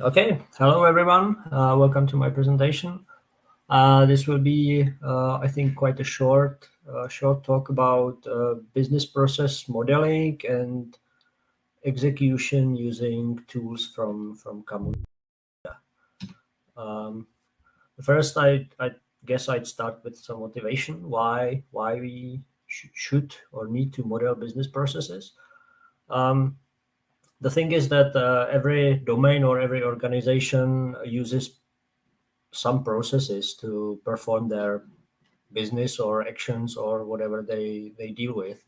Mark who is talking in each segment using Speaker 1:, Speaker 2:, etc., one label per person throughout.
Speaker 1: Okay, hello everyone. Welcome to my presentation. This will be, I think, quite a short talk about business process modeling and execution using tools from Camunda. Um, First, I guess I'd start with some motivation. Why we should or need to model business processes. Um, the thing is that every domain or every organization uses some processes to perform their business or actions or whatever they deal with.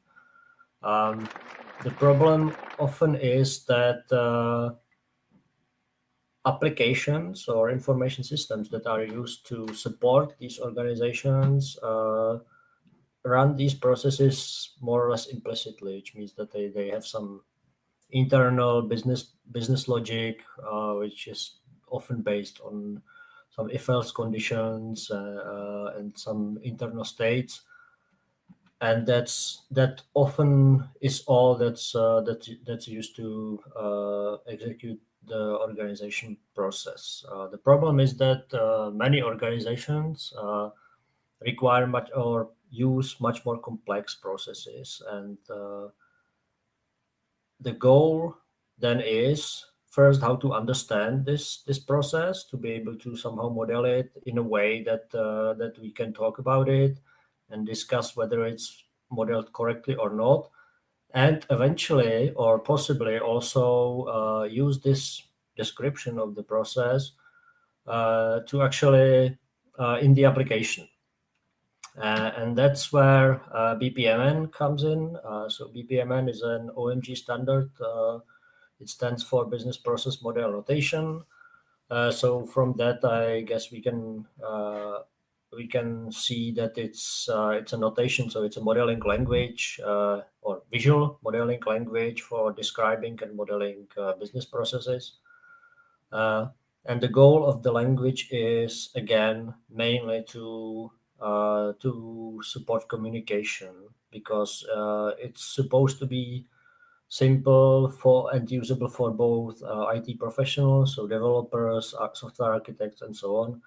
Speaker 1: Um, the problem often is that applications or information systems that are used to support these organizations run these processes more or less implicitly, which means that they have some internal business logic, which is often based on some if-else conditions and some internal states, and that often is all that's used to execute the organization process. The problem is that many organizations require much or use much more complex processes, and the goal then is first how to understand this process to be able to somehow model it in a way that we can talk about it and discuss whether it's modeled correctly or not, and eventually or possibly also use this description of the process to actually in the application. And that's where BPMN comes in. So BPMN is an OMG standard. It stands for Business Process Model Notation. So from that, I guess we can see that it's a notation. So it's a modeling language or visual modeling language for describing and modeling business processes. And the goal of the language is again mainly to support communication, because it's supposed to be simple for and usable for both IT professionals, so developers, software architects, and so on,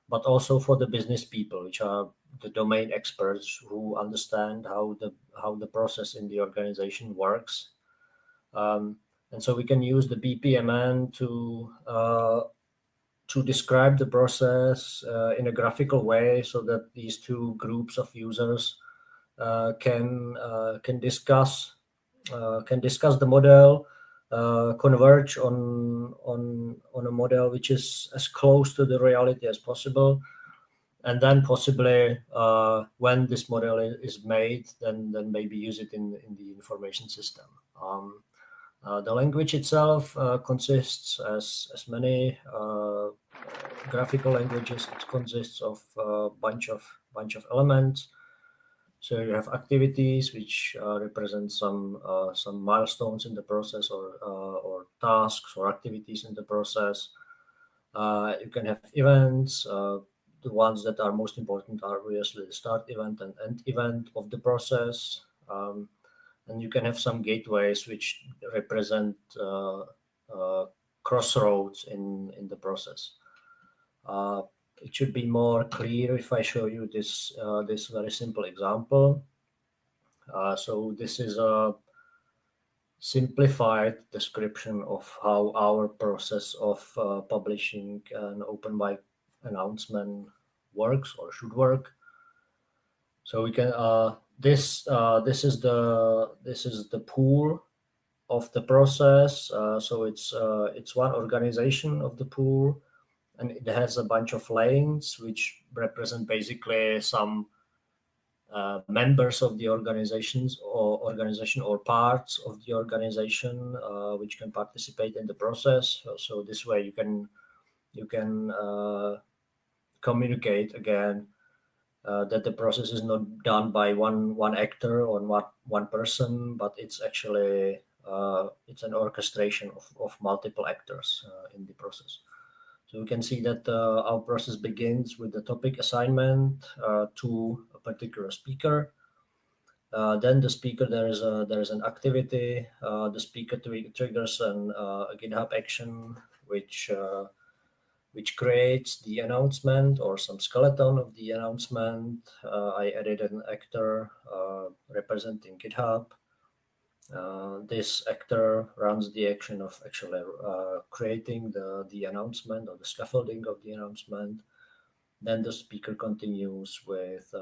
Speaker 1: but also for the business people, which are the domain experts who understand how the process in the organization works. And so we can use the BPMN to describe the process in a graphical way, so that these two groups of users can discuss the model, converge on a model which is as close to the reality as possible, and then possibly when this model is made, then maybe use it in the information system. The language itself consists, as many graphical languages, it consists of a bunch of elements. So you have activities which represent some milestones in the process, or tasks or activities in the process. You can have events. The ones that are most important are obviously the start event and end event of the process. And you can have some gateways which represent crossroads in the process. It should be more clear if I show you this very simple example. So this is a simplified description of how our process of publishing an open mic announcement works or should work. So we can this is the pool of the process. So it's one organization of the pool, and it has a bunch of lanes which represent basically some members of the organization or parts of the organization which can participate in the process. So this way you can communicate again that the process is not done by one actor or one person, but it's actually it's an orchestration of multiple actors in the process. So we can see that our process begins with the topic assignment to a particular speaker. Then the speaker, there is an activity. The speaker triggers a GitHub action, which creates the announcement or some skeleton of the announcement. I added an actor representing GitHub. This actor runs the action of actually creating the announcement or the scaffolding of the announcement. Then the speaker continues with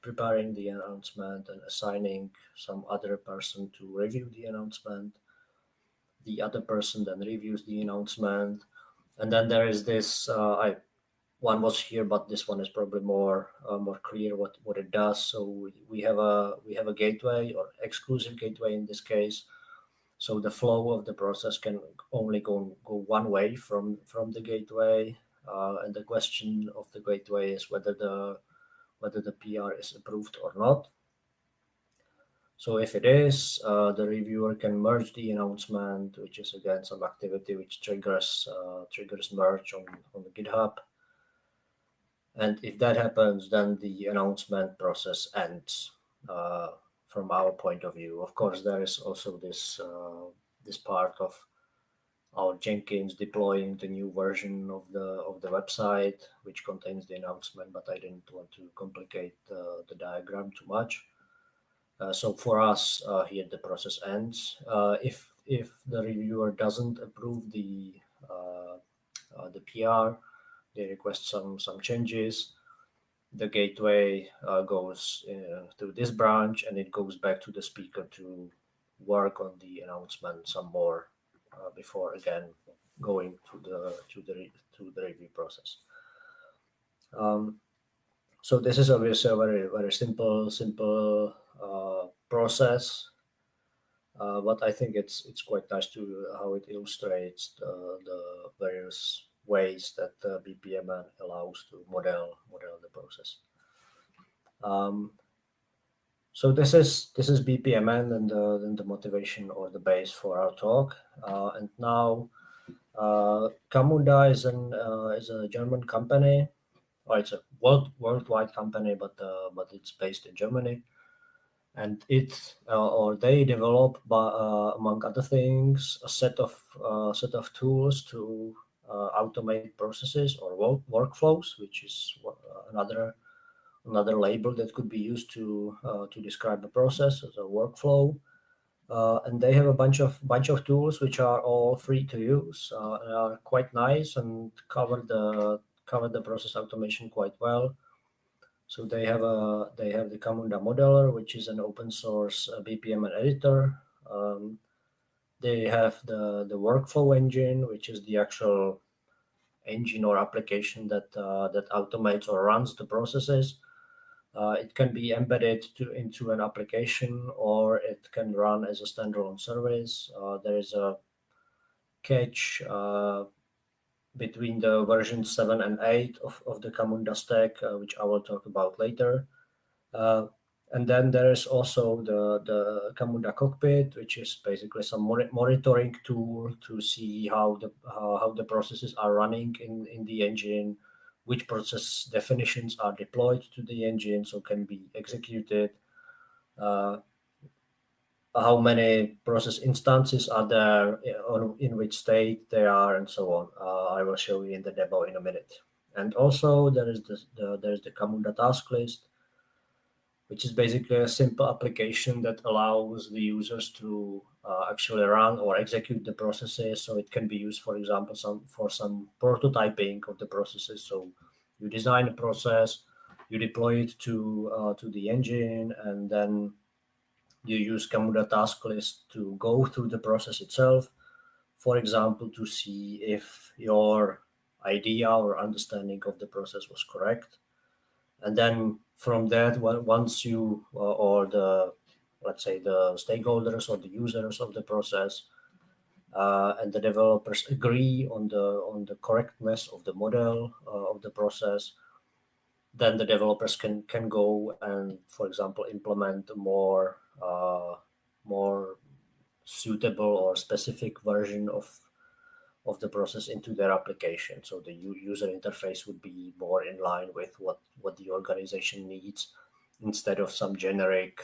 Speaker 1: preparing the announcement and assigning some other person to review the announcement. The other person then reviews the announcement, and then there is this. One was here, but this one is probably more clear what it does. So we have a gateway or exclusive gateway in this case. So the flow of the process can only go one way from the gateway, and the question of the gateway is whether the PR is approved or not. So if it is, the reviewer can merge the announcement, which is again some activity which triggers merge on the GitHub. And if that happens, then the announcement process ends. From our point of view, of course, there is also this part of our Jenkins deploying the new version of the website, which contains the announcement. But I didn't want to complicate the diagram too much. So for us, here the process ends. If the reviewer doesn't approve the PR, they request some changes. The gateway goes to this branch, and it goes back to the speaker to work on the announcement some more before again going to the review process. So this is obviously a very simple process, but I think it's quite nice to how it illustrates the various ways that BPMN allows to model the process. So this is BPMN and the motivation or the base for our talk. And now Camunda is a German company. Or it's a worldwide company, but it's based in Germany, and they develop, among other things, a set of tools to automate processes or workflows, which is another label that could be used to describe a process as a workflow. And they have a bunch of tools which are all free to use, and are quite nice and cover the process automation quite well. So they have the Camunda modeler, which is an open source BPMN editor. They have the workflow engine, which is the actual engine or application that automates or runs the processes. It can be embedded into an application, or it can run as a standalone service. There is a catch between the version 7 and 8 of the Camunda stack, which I will talk about later. And then there is also the Camunda cockpit, which is basically some monitoring tool to see how the processes are running in the engine, which process definitions are deployed to the engine, so can be executed, how many process instances are there, in which state they are, and so on. I will show you in the demo in a minute. And also there is the Camunda task list, which is basically a simple application that allows the users to actually run or execute the processes. So it can be used, for example, for some prototyping of the processes. So you design a process, you deploy it to the engine, and then you use Camunda task list to go through the process itself, for example, to see if your idea or understanding of the process was correct. And then from that, once you or let's say the stakeholders or the users of the process and the developers agree on the correctness of the model of the process, then the developers can go and, for example, implement a more suitable or specific version of the process into their application. So the user interface would be more in line with what the organization needs instead of some generic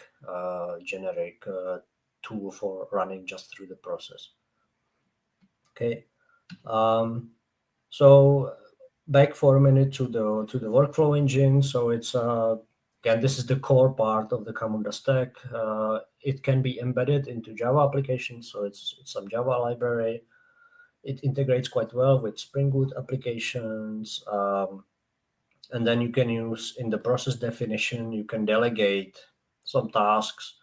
Speaker 1: tool for running just through the process. Okay. So back for a minute to the workflow engine. So it's again, this is the core part of the Camunda stack. It can be embedded into Java applications, so it's some Java library. It integrates quite well with Spring Boot applications, and then you can use in the process definition. You can delegate some tasks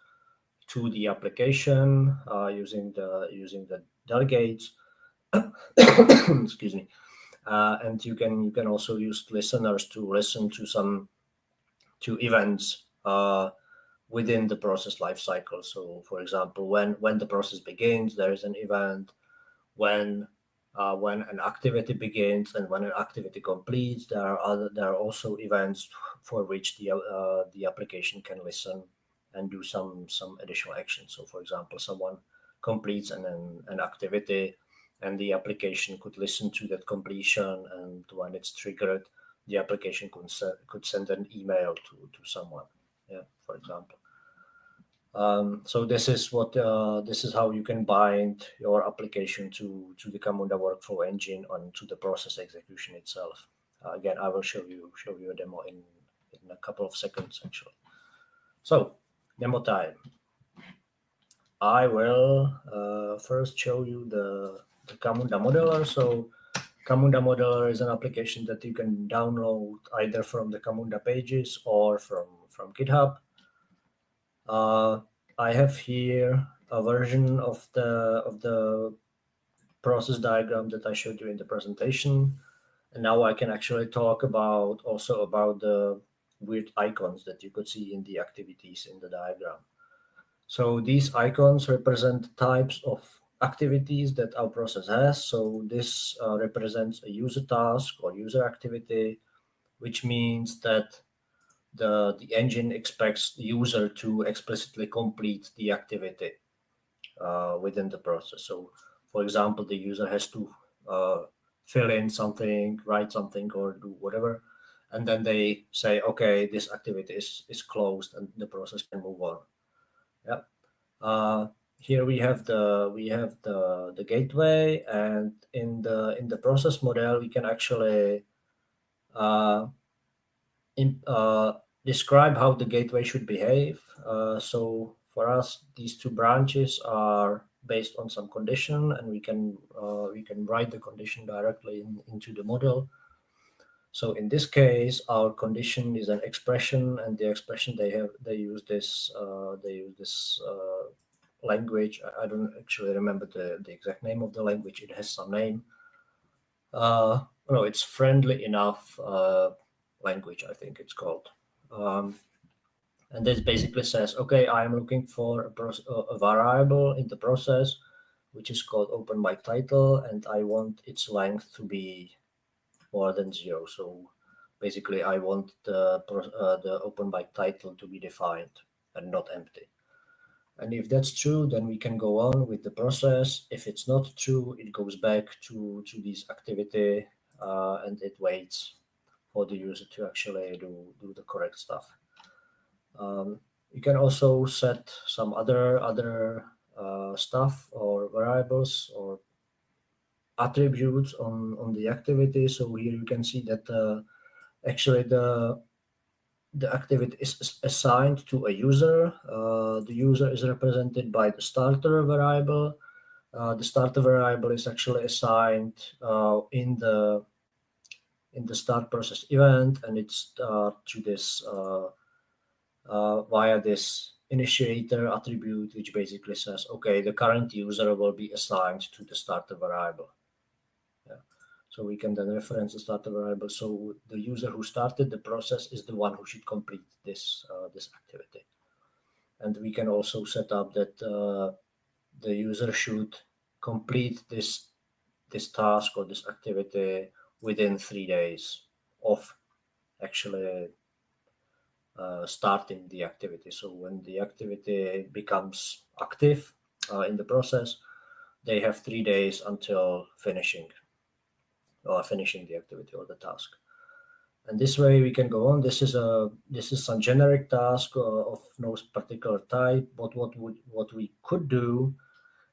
Speaker 1: to the application using the delegates. Excuse me. And you can also use listeners to listen to events within the process lifecycle. So, for example, when the process begins, there is an event. When an activity begins and when an activity completes, there are also events for which the application can listen and do some additional action. So, for example, someone completes an activity, and the application could listen to that completion, and when it's triggered, the application could send an email to someone, for example. So this is how you can bind your application to the Camunda workflow engine and to the process execution itself. Again, I will show you a demo in a couple of seconds actually. So demo time. I will first show you the Camunda modeler. So Camunda modeler is an application that you can download either from the Camunda pages or from GitHub. I have here a version of the process diagram that I showed you in the presentation, and now I can actually talk about the weird icons that you could see in the activities in the diagram. So these icons represent types of activities that our process has. So this represents a user task or user activity, which means that the engine expects the user to explicitly complete the activity within the process. So, for example, the user has to fill in something, write something, or do whatever, and then they say, "Okay, this activity is closed, and the process can move on." Yeah. Here we have the gateway, and in the process model, we can actually describe how the gateway should behave. So for us, these two branches are based on some condition, and we can write the condition directly into the model. So in this case, our condition is an expression, and the expression they use this language. I don't actually remember the exact name of the language. It has some name. No, it's friendly enough language, I think it's called. And this basically says, okay, I'm looking for a variable in the process, which is called open byte title, and I want its length to be more than 0. So basically, I want the open byte title to be defined and not empty. And if that's true, then we can go on with the process. If it's not true, it goes back to this activity and it waits for the user to actually do the correct stuff. You can also set some other stuff or variables or attributes on the activity. So here you can see that actually the activity is assigned to a user. The user is represented by the starter variable. The starter variable is actually assigned in the start process event, and it's to this via this initiator attribute, which basically says, okay, the current user will be assigned to the starter variable. Yeah. So we can then reference the starter variable. So the user who started the process is the one who should complete this activity. And we can also set up that the user should complete this task or this activity within 3 days of actually starting the activity. So when the activity becomes active in the process, they have 3 days until finishing the activity or the task. And this way we can go on. This is some generic task of no particular type. But what we could do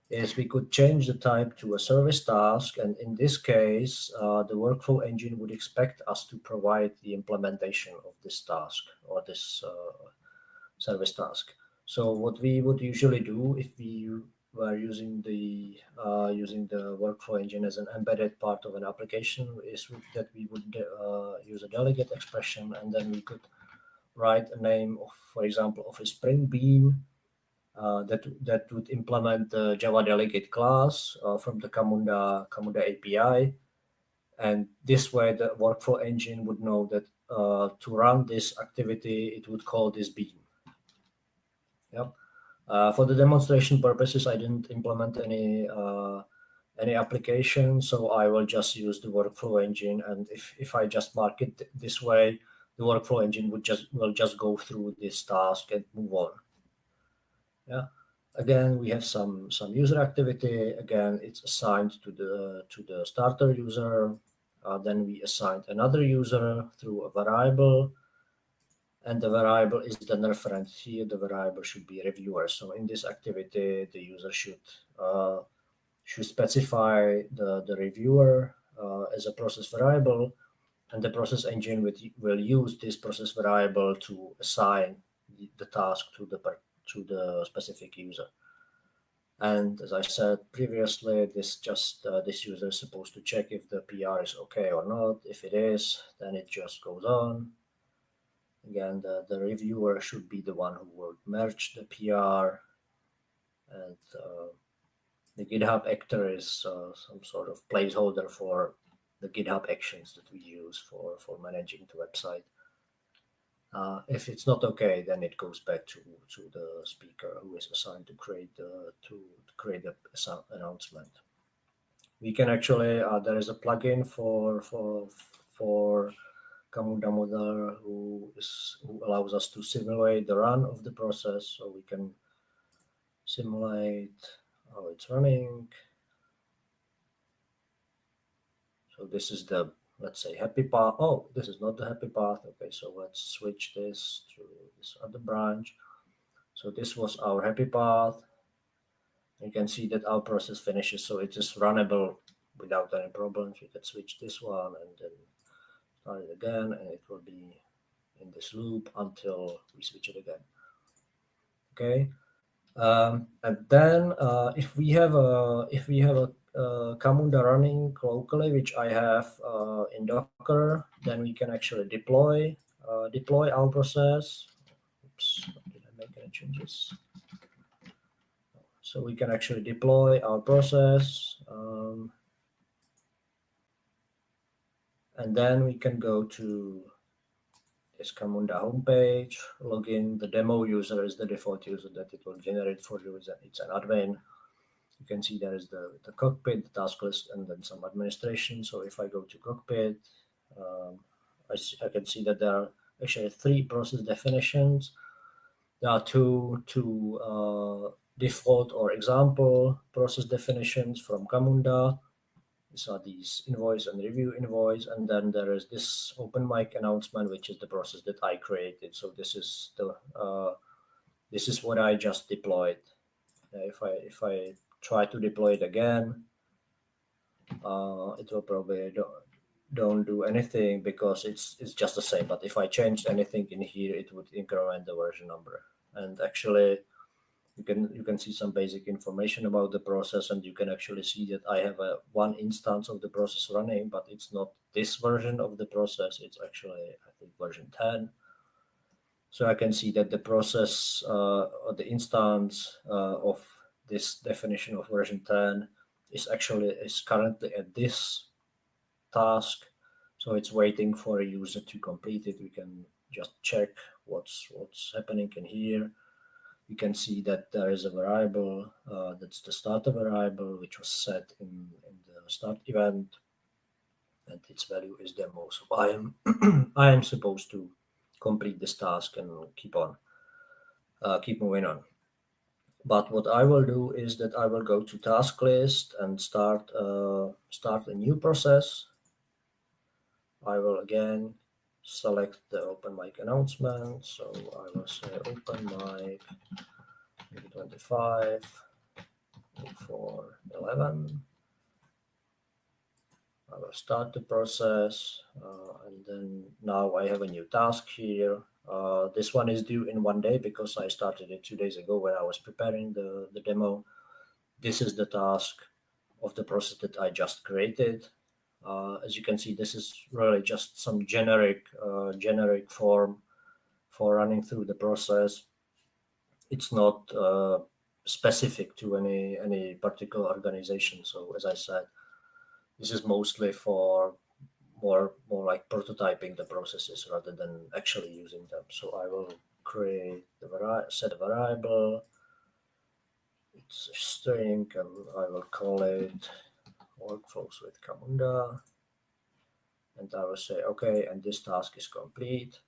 Speaker 1: is we could change the type to a service task, and in this case, the workflow engine would expect us to provide the implementation of this task or this service task. So what we would usually do if we were using the workflow engine as an embedded part of an application is that we would use a delegate expression, and then we could write a name of, for example, of a Spring Bean that would implement the Java delegate class from the Camunda API. And this way, the workflow engine would know that to run this activity, it would call this bean. Yep. For the demonstration purposes, I didn't implement any application, so I will just use the workflow engine. And if I just mark it this way, the workflow engine will just go through this task and move on. Yeah. Again, we have some user activity. Again, it's assigned to the starter user. Then we assigned another user through a variable, and the variable is then referenced here. The variable should be reviewer. So in this activity, the user should specify the reviewer as a process variable, and the process engine will use this process variable to assign the task to the specific user. And as I said previously, this user is supposed to check if the PR is okay or not. If it is, then it just goes on. Again, the reviewer should be the one who will merge the PR, and the GitHub actor is some sort of placeholder for the GitHub actions that we use for managing the website. If it's not okay, then it goes back to the speaker who is assigned to create the announcement. We can actually there is a plugin for Camunda Modeler who allows us to simulate the run of the process, so we can simulate how it's running. So this is the, let's say, happy path. Oh, this is not the happy path. Okay, so let's switch this to this other branch. So this was our happy path. You can see that our process finishes, so it is runnable without any problems. We can switch this one and then start it again, and it will be in this loop until we switch it again. Okay, and then if we have a Camunda running locally, which I have in Docker, then we can actually deploy our process. Oops, did I make any changes? So we can actually deploy our process, and then we can go to this Camunda homepage, log in. The demo user is the default user that it will generate for you. It's an admin. You can see there is the cockpit, the task list, and then some administration. So if I go to cockpit, I can see that there are actually 3 process definitions. There are two default or example process definitions from Camunda. These are these invoice and review invoice, and then there is this open mic announcement, which is the process that I created. So this is what I just deployed. If I try to deploy it again, it will probably don't do anything because it's just the same. But if I changed anything in here, it would increment the version number. And actually, you can see some basic information about the process, and you can actually see that I have one instance of the process running, but it's not this version of the process. It's actually, I think, version 10. So I can see that the process or the instance of this definition of version 10 is currently at this task. So it's waiting for a user to complete it. We can just check what's happening in here. You can see that there is a variable that's the starter variable, which was set in the start event, and its value is demo. So I am supposed to complete this task and keep moving on. But what I will do is that I will go to task list and start a new process. I will again select the open mic announcement. So I will say open mic 25 411. I will start the process, and then now I have a new task here. This one is due in 1 day because I started it 2 days ago when I was preparing the demo. This is the task of the process that I just created. As you can see, this is really just some generic form for running through the process. It's not specific to any particular organization. So as I said, this is mostly for more like prototyping the processes rather than actually using them. So I will create set a variable. It's a string, and I will call it workflows with Camunda. And I will say, okay, and this task is complete.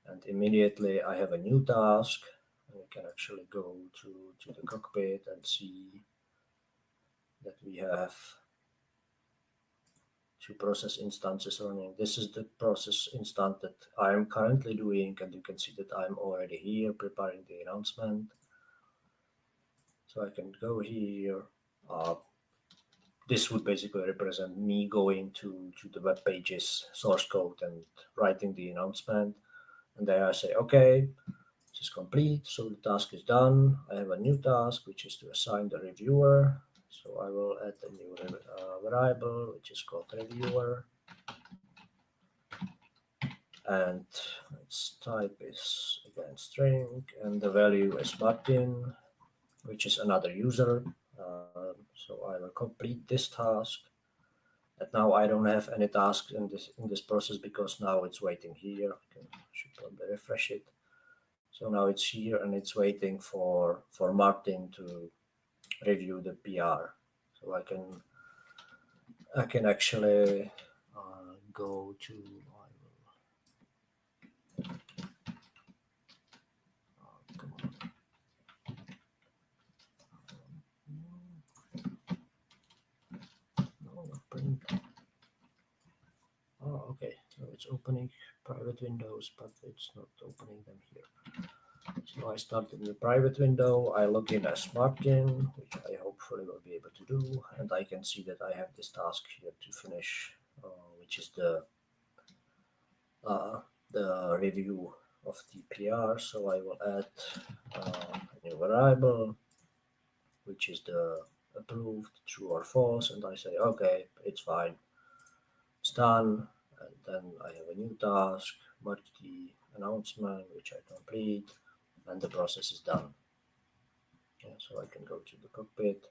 Speaker 1: And immediately I have a new task. And we can actually go to the cockpit and see that we have two process instances running. This is the process instance that I am currently doing, and you can see that I'm already here preparing the announcement. So I can go here. This would basically represent me going to the web page's source code and writing the announcement. And there I say, okay, this is complete. So the task is done. I have a new task, which is to assign the reviewer. So I will add a new variable, which is called reviewer. And its type is again string, and the value is Martin, which is another user. So I will complete this task. And now I don't have any tasks in this process because now it's waiting here. Should probably refresh it. So now it's here and it's waiting for Martin to review the PR. So I can actually go to. Come on. No, not print. Oh, okay. So it's opening private windows, but it's not opening them here. So I start in the private window. I log in as Martin, which I hopefully will be able to do, and I can see that I have this task here to finish, which is the review of the PR. So I will add a new variable, which is the approved true or false, and I say okay, it's fine, it's done. And then I have a new task, mark the announcement, which I complete, and the process is done. Yeah, so I can go to the cockpit,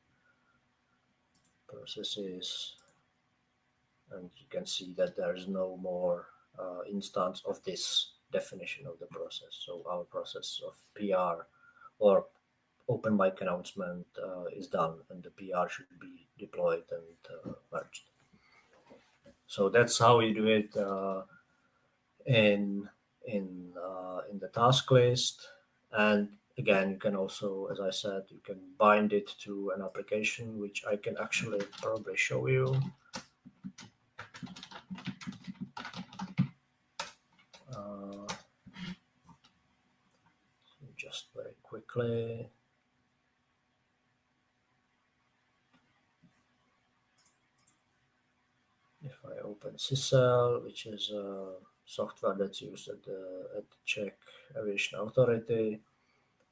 Speaker 1: processes, and you can see that there is no more instance of this definition of the process. So our process of PR or open mic announcement is done, and the PR should be deployed and merged. So that's how you do it in the task list. And again, you can also, as I said, you can bind it to an application, which I can actually probably show you. Just very quickly. If I open SysL, which is a software that's used at the Czech Aviation Authority,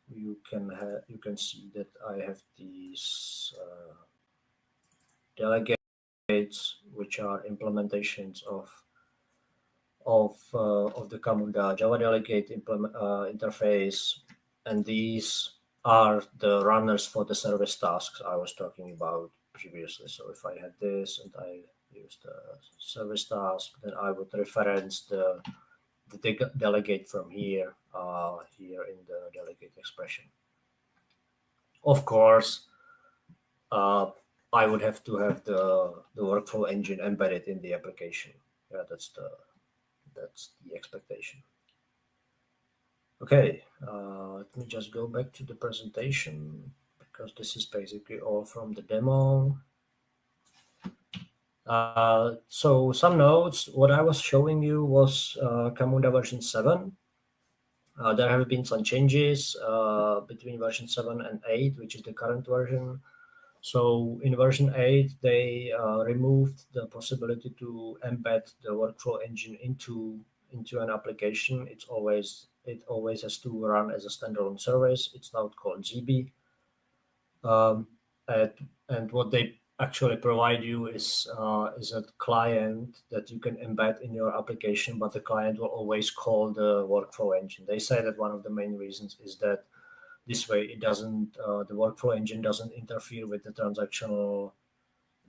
Speaker 1: you can see that I have these delegates, which are implementations of the Camunda Java delegate interface, and these are the runners for the service tasks I was talking about previously. So if I had this and I used the service task, then I would reference the delegate from here in the delegate expression. Of course, I would have to have the workflow engine embedded in the application. Yeah, that's the expectation. Okay, let me just go back to the presentation because this is basically all from the demo. So some notes. What I was showing you was Camunda version 7. There have been some changes between version 7 and 8, which is the current version. So in version 8, they removed the possibility to embed the workflow engine into an application. It always has to run as a standalone service. It's now called GB. And what they actually provide you is a client that you can embed in your application, but the client will always call the workflow engine. They say that one of the main reasons is that this way it doesn't the workflow engine doesn't interfere with the transactional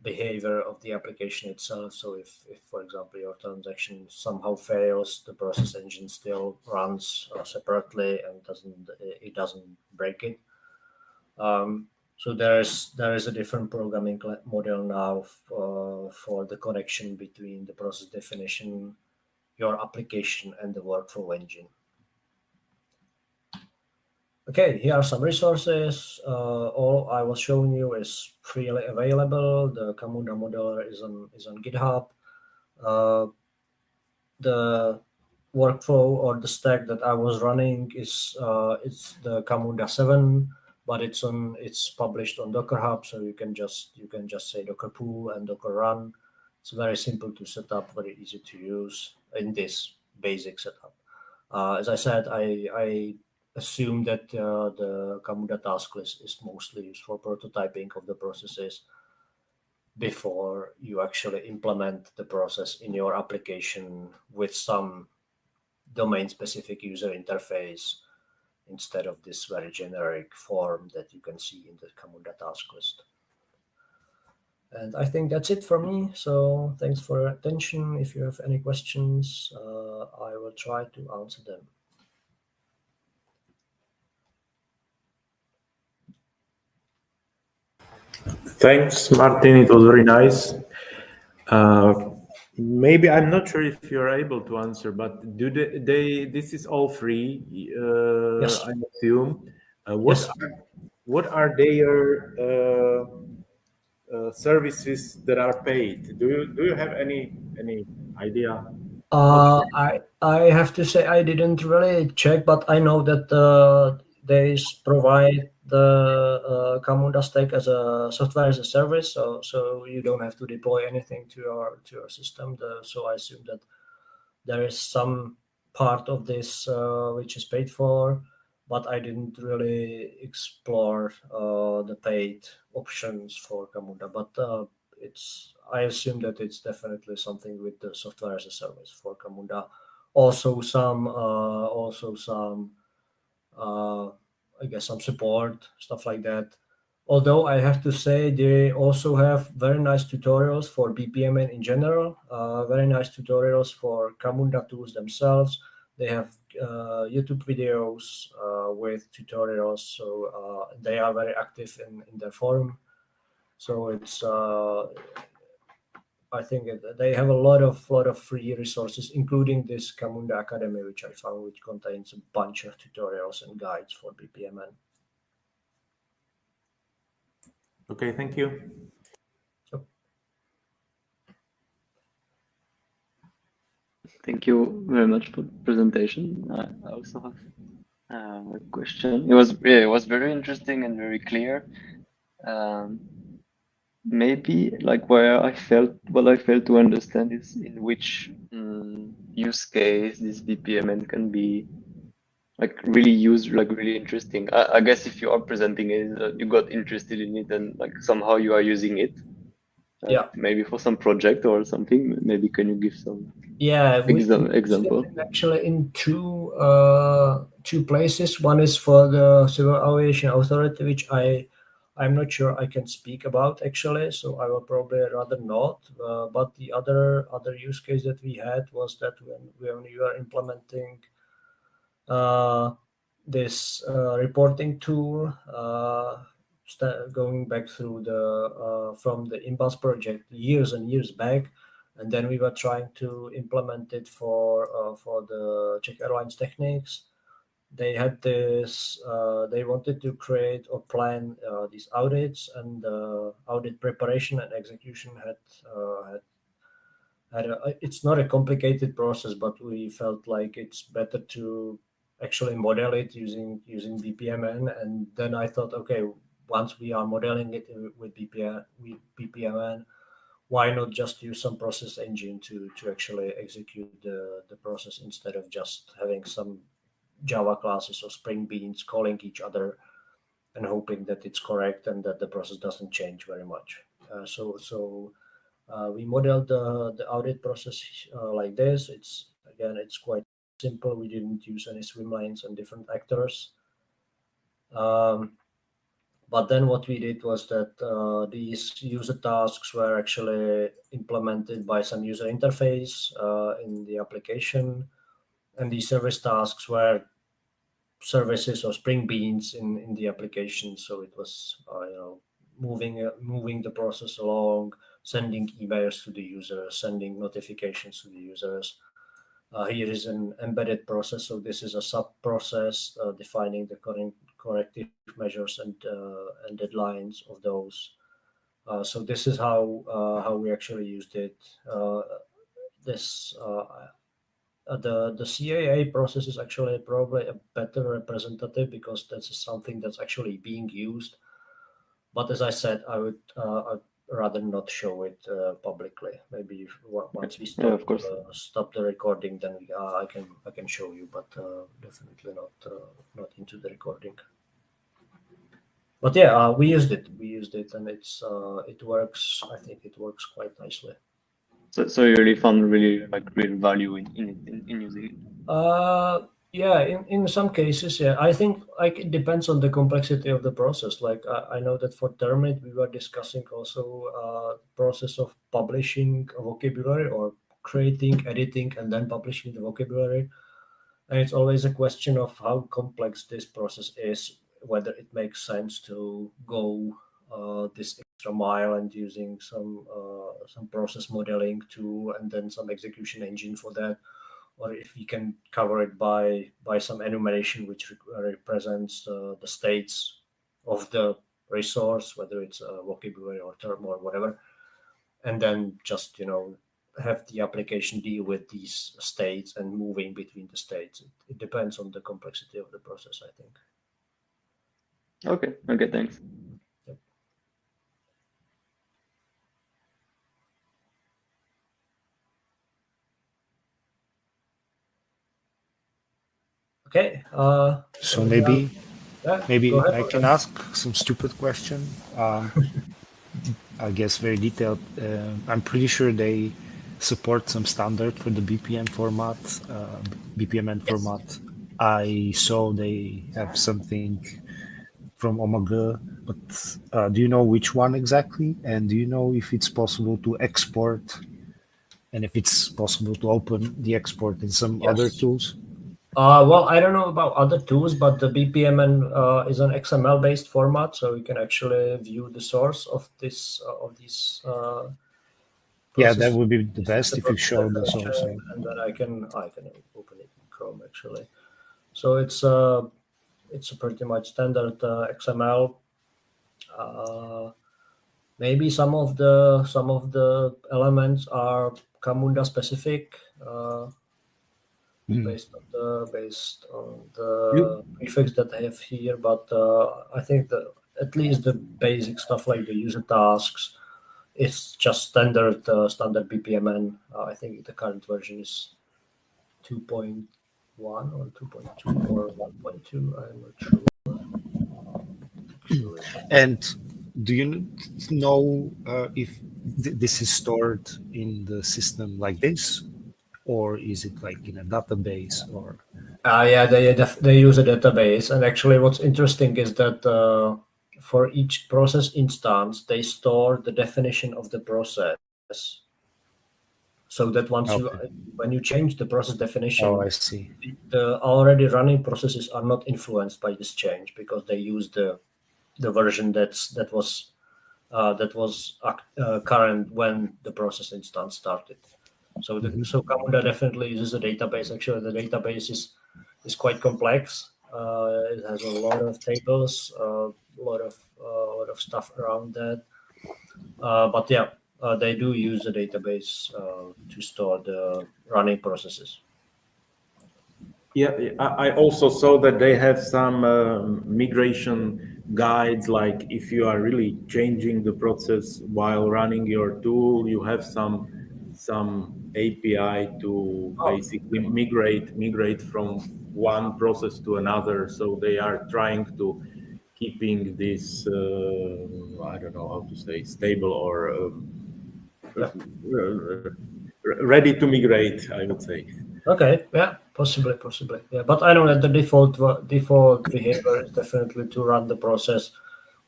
Speaker 1: behavior of the application itself. So if for example your transaction somehow fails, the process engine still runs separately and doesn't break it. So there is a different programming model now for the connection between the process definition, your application, and the workflow engine. Okay, here are some resources. All I was showing you is freely available. The Camunda modeler is on GitHub. The workflow or the stack that I was running is it's the Camunda 7, but it's published on Docker Hub, so you can just say Docker pull and Docker run. It's very simple to set up, very easy to use in this basic setup. As I said, I assume that the Camunda task list is mostly used for prototyping of the processes before you actually implement the process in your application with some domain-specific user interface instead of this very generic form that you can see in the Camunda task list. And I think that's it for me. So thanks for your attention. If you have any questions, I will try to answer them.
Speaker 2: Thanks, Martin. It was very nice. Maybe I'm not sure if you're able to answer, but do they this is all free,
Speaker 1: Yes.
Speaker 2: I assume.
Speaker 1: Yes.
Speaker 2: What are their services that are paid? Do you have any idea?
Speaker 1: I have to say I didn't really check, but I know that they provide the Camunda stack as a software as a service, so you don't have to deploy anything to your system. So I assume that there is some part of this which is paid for, but I didn't really explore the paid options for Camunda. But I assume that it's definitely something with the software as a service for Camunda. Also some I guess some support, stuff like that. Although I have to say they also have very nice tutorials for BPMN in general, very nice tutorials for Camunda tools themselves. They have YouTube videos with tutorials, so they are very active in their forum. So it's I think they have a lot of free resources, including this Camunda Academy, which I found, which contains a bunch of tutorials and guides for BPMN.
Speaker 2: Okay, thank you.
Speaker 3: Thank you very much for the presentation. I also have a question. It was very interesting and very clear. Maybe like what I failed to understand is in which use case this BPMN can be like really used, like really interesting. I guess if you are presenting it, you got interested in it and like somehow you are using it.
Speaker 1: Yeah.
Speaker 3: Maybe for some project or something. Maybe can you give some
Speaker 1: example? Actually, in two places. One is for the Civil Aviation Authority, which I'm not sure I can speak about actually, so I will probably rather not. But the other use case that we had was that when we were implementing this reporting tool, going back through the from the Impulse project years and years back, and then we were trying to implement it for the Czech Airlines Technics. they had this. They wanted to create or plan these audits, and audit preparation and execution it's not a complicated process, but we felt like it's better to actually model it using BPMN. And then I thought, okay, once we are modeling it with BPMN, why not just use some process engine to actually execute the process instead of just having some Java classes or Spring Beans calling each other and hoping that it's correct and that the process doesn't change very much. We modeled the audit process like this. It's quite simple. We didn't use any swim lanes and different actors. But then what we did was that these user tasks were actually implemented by some user interface in the application, and these service tasks were services or Spring Beans in the application. So it was moving the process along, sending emails to the users, sending notifications to the users. Here is an embedded process. So this is a sub process defining the corrective measures and deadlines of those. So this is how we actually used it. The CAA process is actually probably a better representative because that's something that's actually being used. But as I said, I'd rather not show it publicly. Maybe once we stop the recording, then I can show you, but definitely not into the recording. But yeah, we used it, and it works. I think it works quite nicely.
Speaker 3: So you really found real value in using it?
Speaker 1: Yeah, in some cases, yeah. I think it depends on the complexity of the process. Like I know that for Termit, we were discussing also process of publishing a vocabulary or creating, editing, and then publishing the vocabulary. And it's always a question of how complex this process is, whether it makes sense to go this extra mile and using some process modeling too, and then some execution engine for that, or if we can cover it by some enumeration which represents the states of the resource, whether it's a vocabulary or term or whatever, and then just have the application deal with these states and moving between the states. It depends on the complexity of the process, I think.
Speaker 3: Okay, thanks.
Speaker 1: Yep. Okay.
Speaker 4: So maybe I can ask some stupid question. I guess very detailed. I'm pretty sure they support some standard for the BPMN format. I saw they have something from Omega, but do you know which one exactly? And do you know if it's possible to export, and if it's possible to open the export in some other tools?
Speaker 1: Well, I don't know about other tools, but the BPMN is an XML-based format, so you can actually view the source of these.
Speaker 3: Yeah, that would be the best if you show the source.
Speaker 1: And then I can open it in Chrome actually. So it's a pretty much standard XML. Maybe some of the elements are Camunda specific. Based on the prefix that I have here, but I think that at least the basic stuff like the user tasks, it's just standard BPMN. I think the current version is 2.1 or 2.2 or 1.2. I'm not sure.
Speaker 4: And do you know if this is stored in the system like this? Or is it like in a database? Or
Speaker 1: yeah, they use a database, and actually, what's interesting is that for each process instance, they store the definition of the process, so that when you change the process definition,
Speaker 4: I see.
Speaker 1: The already running processes are not influenced by this change because they use the version that was current when the process instance started. So Camunda definitely uses a database. Actually, the database is quite complex. It has a lot of tables, a lot of stuff around that. But yeah, they do use a database to store the running processes.
Speaker 2: Yeah, I also saw that they have some migration guides, like if you are really changing the process while running your tool, you have some API to basically migrate from one process to another. So they are trying to keeping this I don't know how to say, stable or ready to migrate, I would say.
Speaker 1: Okay, yeah, possibly, yeah. But I know that the default behavior is definitely to run the process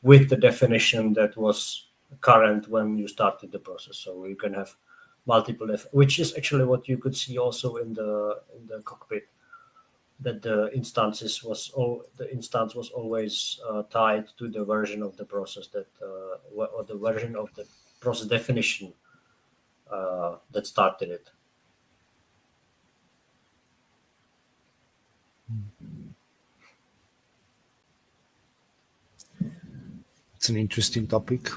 Speaker 1: with the definition that was current when you started the process. So you can have multiple, which is actually what you could see also in the cockpit. That the instance was always tied to the version of the process that or the version of the process definition that started it.
Speaker 4: It's an interesting topic.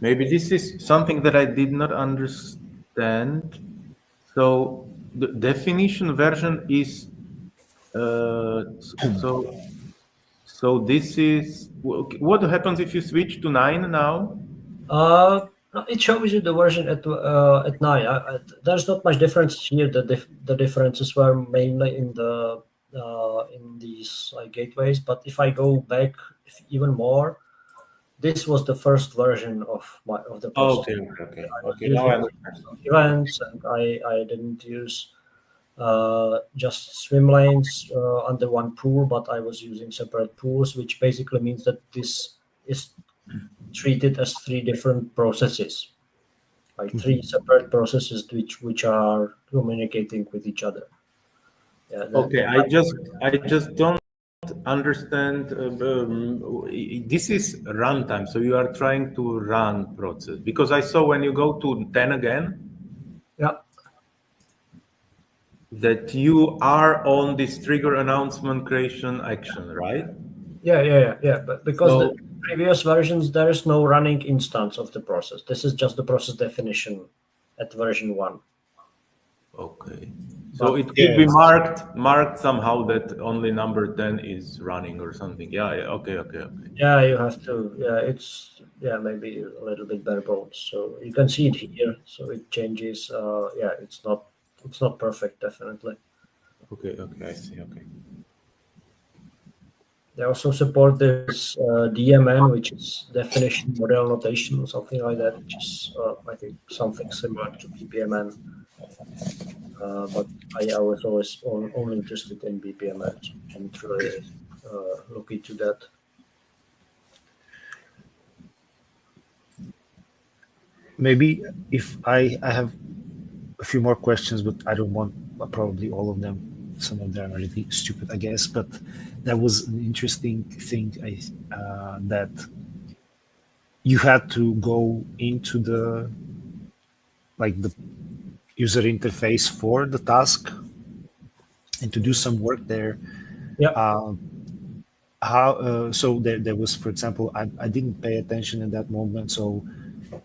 Speaker 2: Maybe this is something that I did not understand. So the definition version is so this is what happens if you switch to 9 now?
Speaker 1: No, it shows you the version at 9. There's not much difference here. The differences were mainly in these gateways. But if I go back even more, this was the first version of the process.
Speaker 2: Okay. Now I understand.
Speaker 1: Events, and I didn't use just swim lanes under one pool, but I was using separate pools, which basically means that this is treated as 3 different processes, like 3 separate processes which are communicating with each other. Yeah,
Speaker 2: Okay, I just don't understand. This is runtime, so you are trying to run process, because I saw when you go to 10 again,
Speaker 1: yeah,
Speaker 2: that you are on this trigger announcement creation action, right?
Speaker 1: yeah. But because the previous versions, there is no running instance of the process. This is just the process definition at version 1.
Speaker 2: Okay. So
Speaker 1: But
Speaker 2: it could be marked somehow that only number 10 is running or something. Yeah. Okay.
Speaker 1: yeah, you have to. Yeah, it's maybe a little bit bare bones. So you can see it here. So it changes. Yeah, it's not perfect, definitely.
Speaker 2: Okay. I see. Okay.
Speaker 1: They also support this DMN, which is definition model notation or something like that, which is I think something similar to BPMN. But I was always only interested in BPMN, so I didn't really look into that.
Speaker 4: Maybe if I have a few more questions, but I don't want probably all of them. Some of them are really stupid, I guess. But that was an interesting thing. That you had to go into the user interface for the task and to do some work there.
Speaker 1: Yeah.
Speaker 4: So there was, for example, I didn't pay attention in that moment. So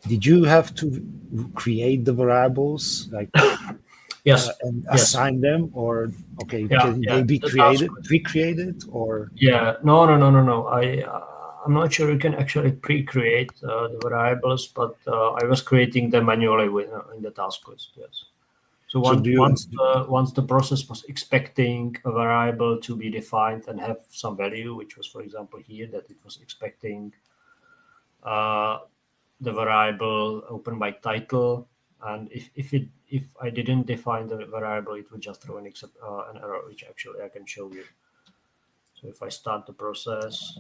Speaker 4: did you have to create the variables
Speaker 1: Yes.
Speaker 4: and assign them, or can they be recreated, or?
Speaker 1: Yeah, no. I'm not sure you can actually pre-create the variables, but I was creating them manually in the task list. Yes. So once the process was expecting a variable to be defined and have some value, which was, for example, here that it was expecting the variable open by title, and if I didn't define the variable, it would just throw an error, which actually I can show you. So if I start the process,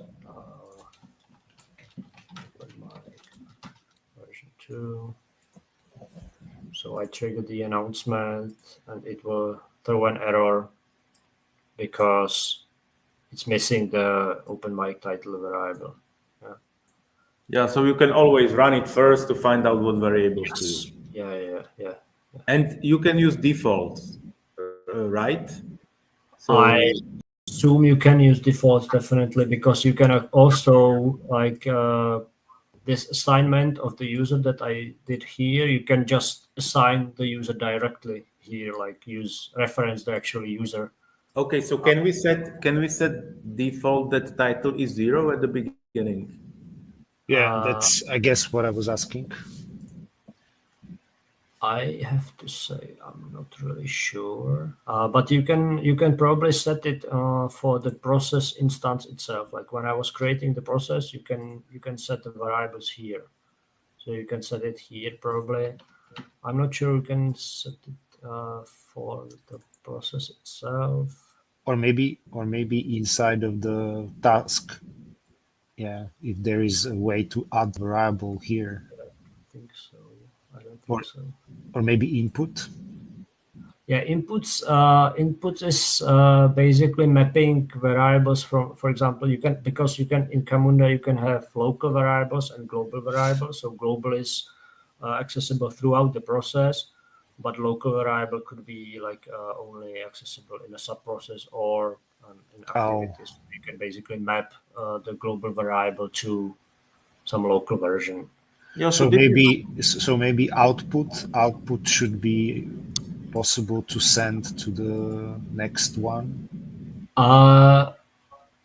Speaker 1: version 2. So I trigger the announcement, and it will throw an error because it's missing the open mic title variable.
Speaker 2: Yeah, so you can always run it first to find out what variables to use.
Speaker 1: Yeah.
Speaker 2: And you can use defaults, right? So
Speaker 1: I assume you can use defaults definitely, because you can also like this assignment of the user that I did here, you can just assign the user directly here, like use reference the actual user.
Speaker 2: okay, so can we set default that title is 0 at the beginning?
Speaker 4: Yeah, that's I guess what I was asking.
Speaker 1: I have to say I'm not really sure, but you can probably set it for the process instance itself. Like when I was creating the process, you can set the variables here, so you can set it here probably. I'm not sure you can set it for the process itself.
Speaker 4: Or maybe inside of the task. Yeah, if there is a way to add variable here,
Speaker 1: I think so. I don't
Speaker 4: Or-
Speaker 1: think so.
Speaker 4: or maybe input.
Speaker 1: Yeah, inputs is basically mapping variables from, for example, you can, because you can in Camunda you can have local variables and global variables. So global is accessible throughout the process, but local variable could be like only accessible in a sub-process or in activities. You can basically map the global variable to some local version.
Speaker 2: Yeah,
Speaker 4: So
Speaker 2: this
Speaker 4: maybe output should be possible to send to the next one.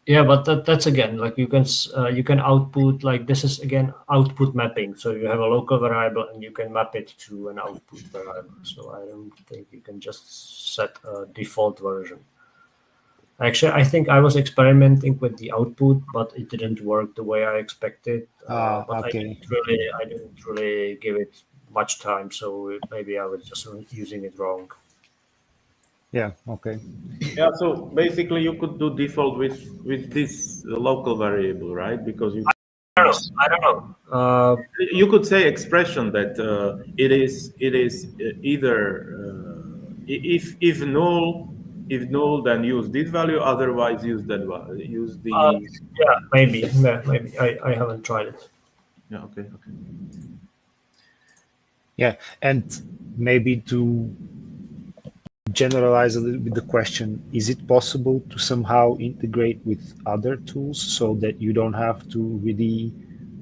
Speaker 1: Yeah, but that's again like you can output, like this is again output mapping. So you have a local variable and you can map it to an output variable. So I don't think you can just set a default version. Actually, I think I was experimenting with the output, but it didn't work the way I expected. But
Speaker 4: Okay.
Speaker 1: I didn't really give it much time. So maybe I was just using it wrong.
Speaker 4: Yeah. Okay.
Speaker 2: Yeah, so basically you could do default with this local variable, right? Because
Speaker 1: I don't know.
Speaker 2: you could say expression that it is either if null then use this value, otherwise use that value, use the
Speaker 1: Yeah, maybe. Yeah, maybe. I haven't tried it.
Speaker 2: yeah, okay.
Speaker 4: Yeah, and maybe to generalize a little bit the question, is it possible to somehow integrate with other tools so that you don't have to really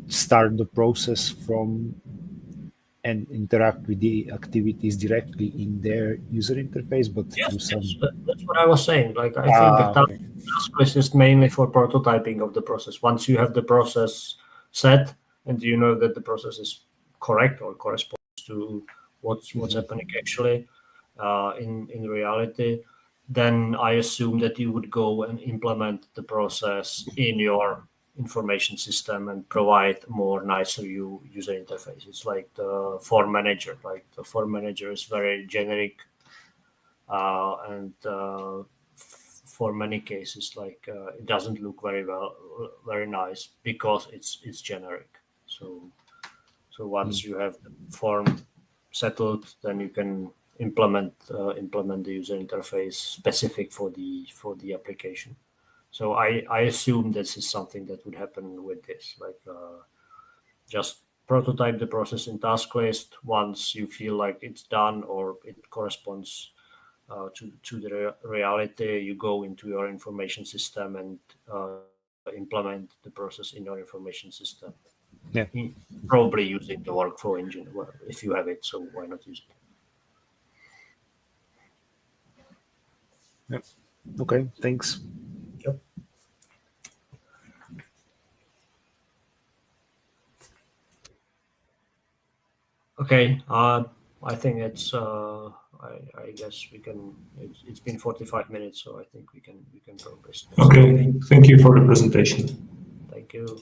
Speaker 4: start the process from and interact with the activities directly in their user interface, but through some...
Speaker 1: That's what I was saying. Like I think the
Speaker 4: okay.
Speaker 1: task list is mainly for prototyping of the process. Once you have the process set and you know that the process is correct or corresponds to what's happening actually in reality, then I assume that you would go and implement the process in your information system and provide more nicer user interface. It's like the form manager. Like the form manager is very generic, and for many cases, like it doesn't look very nice because it's generic. So once you have the form settled, then you can implement the user interface specific for the application. So I assume this is something that would happen with this, like just prototype the process in task list. Once you feel like it's done or it corresponds to the reality, you go into your information system and implement the process in your information system.
Speaker 4: Yeah.
Speaker 1: Probably using the workflow engine, well, if you have it, so why not use it?
Speaker 4: Yep. Okay, thanks.
Speaker 1: Yep. Okay, I think it's I guess we can. It's been 45 minutes, so I think we can progress.
Speaker 5: Okay, thank you for the presentation.
Speaker 1: Thank you.